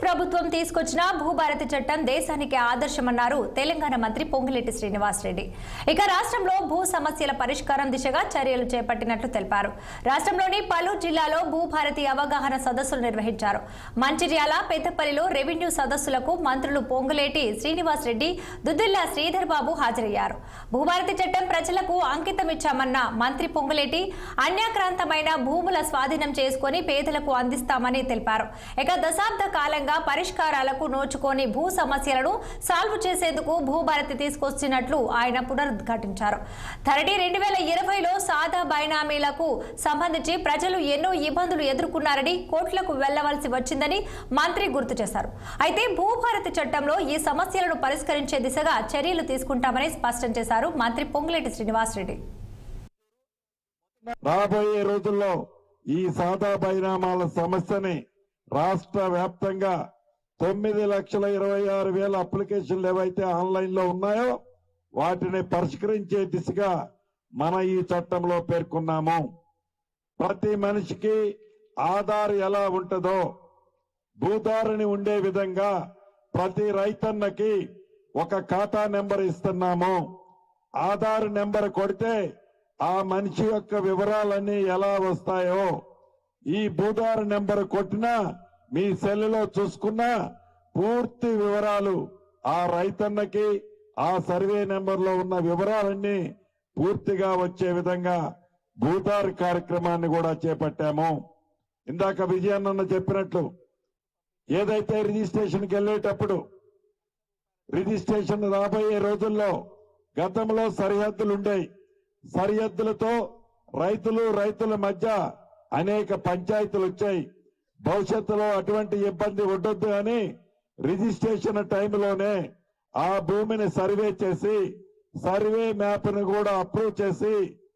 ప్రభుత్వం తీసుకొచ్చిన భూభారతి చట్టం దేశానికి ఆదర్శమన్నారు తెలంగాణ మంత్రి పొంగులేటి శ్రీనివాసరెడ్డి. ఇక రాష్ట్రంలో భూ సమస్యల పరిష్కారం దిశగా చర్యలు చేపట్టినట్లు తెలిపారు. రాష్ట్రంలోని పలు జిల్లాలో భూభారతి అవగాహన సదస్సులు నిర్వహించారు. మంచిర్యాల, పెద్దపల్లిలో రెవెన్యూ సదస్సులకు మంత్రులు పొంగులేటి శ్రీనివాసరెడ్డి, దుద్దిళ్ల శ్రీధర్ బాబు హాజరయ్యారు. భూభారతి చట్టం ప్రజలకు అంకితమిచ్చామన్న మంత్రి పొంగులేటి అన్యాక్రాంతమైన భూముల స్వాధీనం చేసుకుని పేదలకు అందిస్తామని తెలిపారు. ఇక దశాబ్ద కాలంగా పరిష్కారాలకు నోచుకొని భూ సమస్యలను సాల్వ్ చేసేందుకు భూభారతి తీసుకొచ్చినట్లు ఆయన పునరుద్ఘాటించారు. ధరణి 2020లో సాదా బైనామీలకు సంబంధించి ప్రజలు ఎన్నో ఇబ్బందులు ఎదుర్కొన్నారని, కోర్టులకు వెళ్లవలసి వచ్చిందని మంత్రి గుర్తు చేశారు. అయితే భూభారతి చట్టంలో ఈ సమస్యలను పరిష్కరించే దిశగా చర్యలు తీసుకుంటామని స్పష్టం చేశారు మంత్రి పొంగులేటి శ్రీనివాసరెడ్డి. రాబోయే రోజుల్లో ఈ సాదా బైనామాల సమస్యని రాష్ట్ర వ్యాప్తంగా 9,26,000 అప్లికేషన్లు ఏవైతే ఆన్లైన్ లో ఉన్నాయో వాటిని పరిష్కరించే దిశగా మన ఈ చట్టంలో పేర్కొన్నాము. ప్రతి మనిషికి ఆధార్ ఎలా ఉంటుందో భూధారని ఉండే విధంగా ప్రతి రైతన్నకి ఒక ఖాతా నెంబర్ ఇస్తున్నాము. ఆధార్ నెంబర్ కొడితే ఆ మనిషి యొక్క వివరాలన్నీ ఎలా వస్తాయో ఈ భూధార నెంబర్ కొట్టినా మీ సెల్లో చూసుకున్నా పూర్తి వివరాలు ఆ రైతన్నకి ఆ సర్వే నెంబర్లో ఉన్న వివరాలన్నీ పూర్తిగా వచ్చే విధంగా భూధార కార్యక్రమాన్ని కూడా చేపట్టాము. ఇందాక విజయన్న చెప్పినట్లు ఏదైతే రిజిస్ట్రేషన్కి వెళ్ళేటప్పుడు రిజిస్ట్రేషన్ రాబోయే రోజుల్లో గతంలో సరిహద్దులుండేవి. సరిహద్దులతో రైతుల మధ్య అనేక పంచాయతీలు వచ్చాయి. భవిష్యత్తులో అటువంటి ఇబ్బంది ఉండొద్దు అని రిజిస్ట్రేషన్ టైంలోనే ఆ భూమిని సర్వే చేసి సర్వే మ్యాప్ను కూడా అప్రూవ్ చేసి